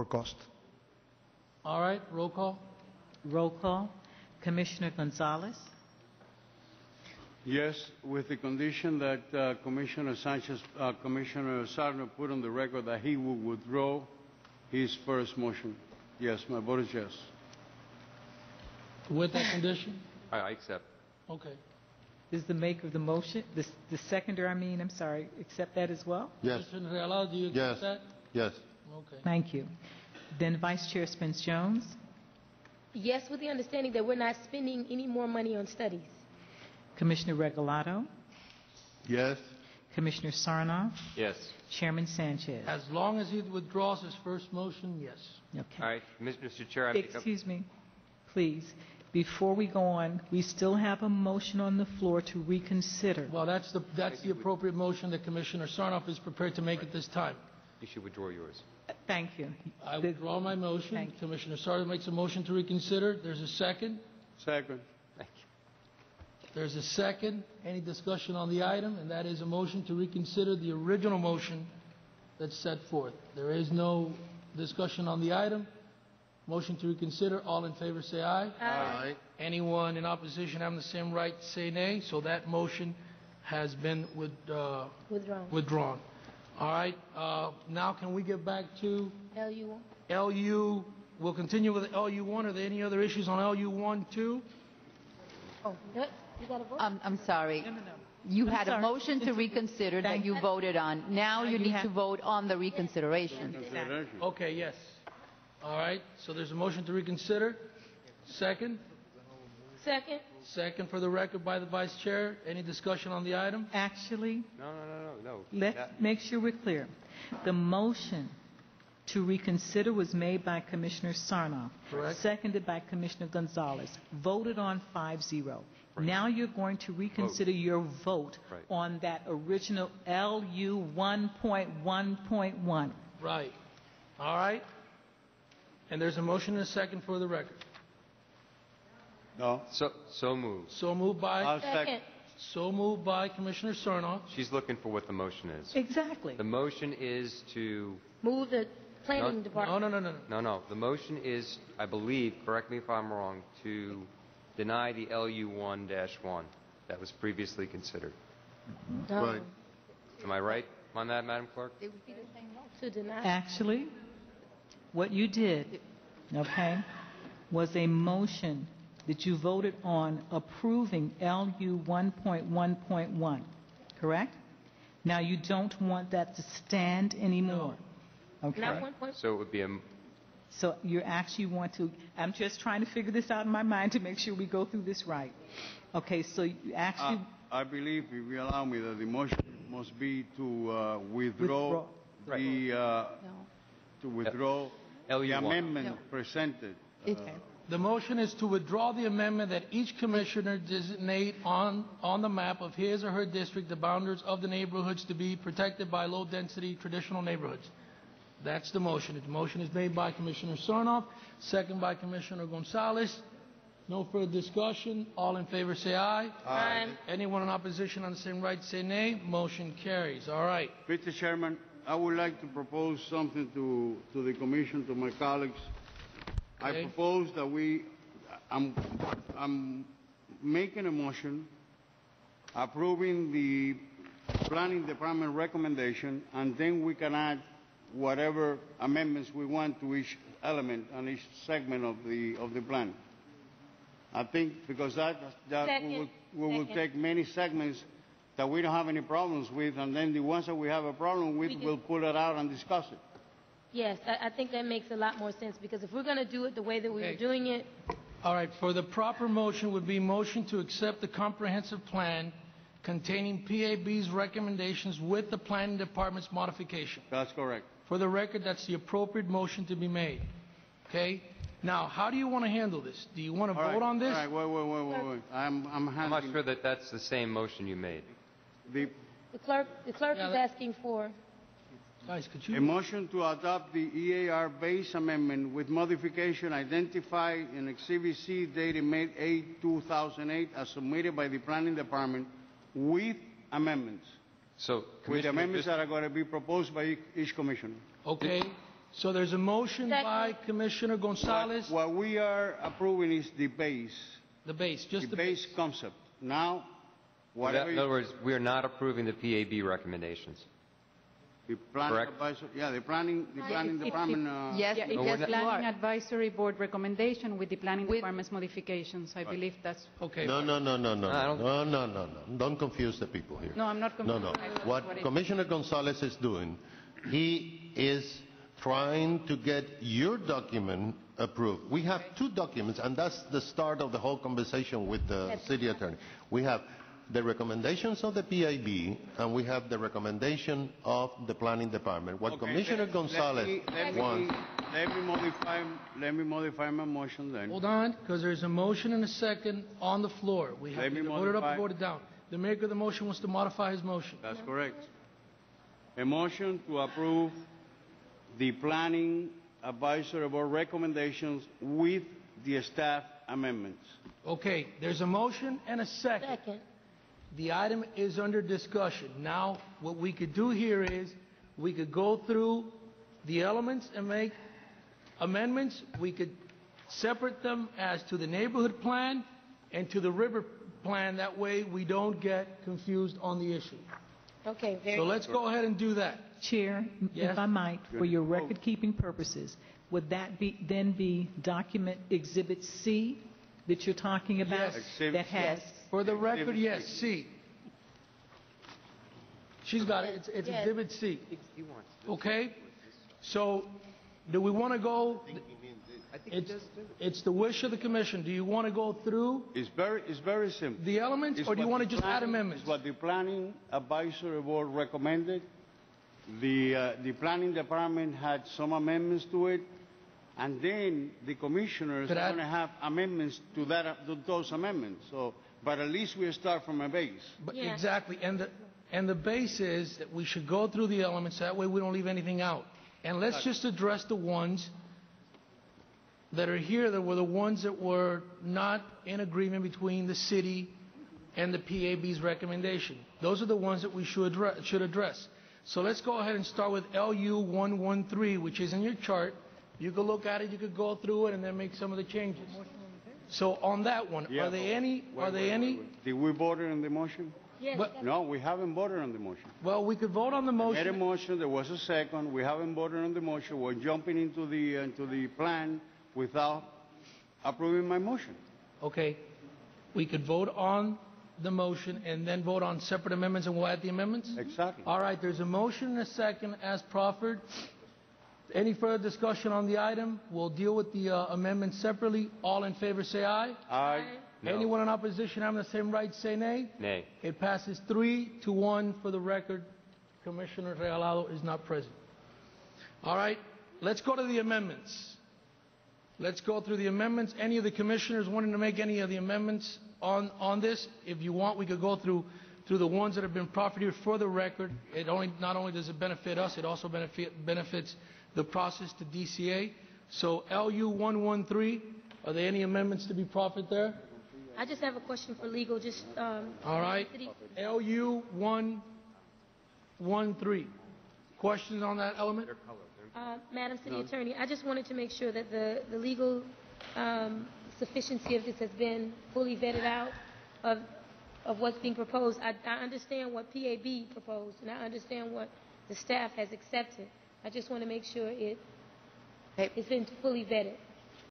for cost. All right, roll call. Roll call. Commissioner Gonzalez. Yes, with the condition that Commissioner Sarno put on the record that he will withdraw his first motion. Yes, my vote is yes. With that condition? I accept. Okay. Is the maker of the motion, the seconder, I'm sorry, accept that as well? Yes. Commissioner Reala, do you accept that? Yes. Okay. Thank you. Then Vice Chair Spence-Jones. Yes, with the understanding that we're not spending any more money on studies. Commissioner Regalado. Yes. Commissioner Sarnoff. Yes. Chairman Sanchez. As long as he withdraws his first motion, yes. Okay. All right, Mr. Chair, I make a... Excuse me, please. Before we go on, we still have a motion on the floor to reconsider. Well, that's the appropriate motion that Commissioner Sarnoff is prepared to make at this time. You should withdraw yours. Thank you. I withdraw my motion. Thank you. Commissioner Sarnoff makes a motion to reconsider. There's a second. Second. Thank you. There's a second. Any discussion on the item? And that is a motion to reconsider the original motion that's set forth. There is no discussion on the item. Motion to reconsider. All in favor say aye. Aye. Anyone in opposition having the same right say nay. So that motion has been withdrawn. All right. Now can we get back to LU1? LU? We'll continue with LU1. Are there any other issues on LU1 too? Oh, you got a vote? I'm sorry. No. You I'm had a sorry. motion to reconsider that Thank you voted on. Now you need have- to vote on the reconsideration. Okay, yes. All right. So there's a motion to reconsider. Second. Second. Second for the record by the Vice Chair. Any discussion on the item? Actually, No. let's make sure we're clear. The motion to reconsider was made by Commissioner Sarnoff. Correct. Seconded by Commissioner Gonzalez. Voted on 5-0. Now you're going to reconsider your vote Right. on that original LU 1.1.1. Right. All right. And there's a motion and a second for the record. No. So moved. So moved by I'll second. Second. so moved by Commissioner Sarnoff. She's looking for what the motion is. Exactly. The motion is to... Move the planning No. department. No. The motion is, I believe, correct me if I'm wrong, to deny the LU1-1 that was previously considered. No. Right. Am I right on that, Madam Clerk? To deny. Actually, what you did, okay, was a motion that you voted on approving LU 1.1.1, correct? Now you don't want that to stand anymore. Okay. Not 1.1. So it would be a... So you actually want to, I'm just trying to figure this out in my mind to make sure we go through this right. Okay, so you actually I believe, if you allow me, that the motion must be to withdraw LU1. the amendment presented. The motion is to withdraw the amendment that each commissioner designate on the map of his or her district the boundaries of the neighborhoods to be protected by low-density traditional neighborhoods. That's the motion. The motion is made by Commissioner Sarnoff, second by Commissioner Gonzalez. No further discussion. All in favor say aye. Aye. Anyone in opposition on the same right say nay. Motion carries. All right. Mr. Chairman, I would like to propose something to the Commission, to my colleagues. I Okay. propose that I'm making a motion approving the Planning Department recommendation, and then we can add whatever amendments we want to each element and each segment of the plan. I think because that Second. we will Second. take many segments that we don't have any problems with, and then the ones that we have a problem with, we'll pull it out and discuss it. Yes, I think that makes a lot more sense, because if we're going to do it the way that we were Okay. doing it, All right. For the proper motion would be motion to accept the comprehensive plan containing PAB's recommendations with the planning department's modification. That's correct. For the record, that's the appropriate motion to be made. Okay? Now, how do you want to handle this? Do you want to vote on this? All right, wait. I'm I'm not handling sure that that's the same motion you made. the the clerk Yeah, is that- asking for. Guys, could a you... motion to adopt the EAR base amendment with modification identified in Exhibit C dated May 8, 2008, as submitted by the Planning Department with amendments. So, With the Commissioner, amendments just- that are going to be proposed by each commissioner. Okay. So there's a motion Second. by Commissioner Gonzalez, What we are approving is the base, the base, just the the base. base concept. Now, whatever In other words, we are not approving the PAB recommendations. the planning Correct. advisor, yeah, the planning If- department, Yes, Yeah, yes, it's you a planning are. advisory board recommendation with the planning With- department's modifications. I believe that's, Okay. No, no, no, no, no, I don't- no, no, no, no. Don't confuse the people here. no, I'm not No, confused. no. That's What it is. Commissioner Gonzalez is doing, he is trying to get your document approved. We have two documents, and that's the start of the whole conversation with the city attorney. We have the recommendations of the PIB, and we have the recommendation of the planning department. What Okay, Commissioner Gonzalez wants... let me modify my motion then. Hold on, because there's a motion and a second on the floor. We have Let to me vote it up or modify- vote it down. The maker of the motion wants to modify his motion. That's correct. A motion to approve the planning advisory board recommendations with the staff amendments. Okay, there's a motion and a second. Second. The item is under discussion. Now, what we could do here is, we could go through the elements and make amendments. We could separate them as to the neighborhood plan and to the river plan. That way, we don't get confused on the issue. Okay, very So good. let's go ahead and do that. Chair, Yes. if I might, for your record-keeping purposes, would that then be document Exhibit C that you're talking about? Yes. Exhibit- That has, For the record, yes, C. She's got it. It's Yes. Exhibit C. Okay? So, do we want to go? It's the wish of the commission. Do you want to go through It's very simple. the elements, It's or do you what want to the just add planning- amendments? It's what the planning advisory board recommended. The planning department had some amendments to it, and then the commissioners Could are I- going to have amendments to those amendments. So, but at least we start from a base. But Yeah. exactly, and the base is that we should go through the elements, that way we don't leave anything out. And let's just address the ones that are here, that were the ones that were not in agreement between the city and the PAB's recommendation. Those are the ones that we should address. So let's go ahead and start with LU 113, which is in your chart. You could look at it, you could go through it, and then make some of the changes. So on that one, Yeah, are there any, Did we vote on the motion? Yes, But- No, we haven't voted on the motion. well, we could vote on the Made a motion. motion, there was a second, we haven't voted on the motion, we're jumping into the plan without approving my motion. Okay, we could vote on the motion and then vote on separate amendments, and we'll add the amendments? Exactly. All right, there's a motion and a second as proffered. Any further discussion on the item? We'll deal with the amendments separately. All in favor, say aye. Aye. No. Anyone in opposition having the same right, say nay. Nay. It passes 3-1 for the record. Commissioner Regalado is not present. All right, let's go to the amendments. Let's go through the amendments. Any of the commissioners wanting to make any of the amendments on this? If you want, we could go through the ones that have been proffered here for the record. Not only does it benefit us, it also benefits the process to DCA. So LU 113, are there any amendments to be proffered there? I just have a question for legal, just, All right. City- LU 113. Questions on that element? Madam City Attorney, I just wanted to make sure that the legal sufficiency of this has been fully vetted out of what's being proposed. I understand what PAB proposed, and I understand what the staff has accepted. I just want to make sure it's been fully vetted.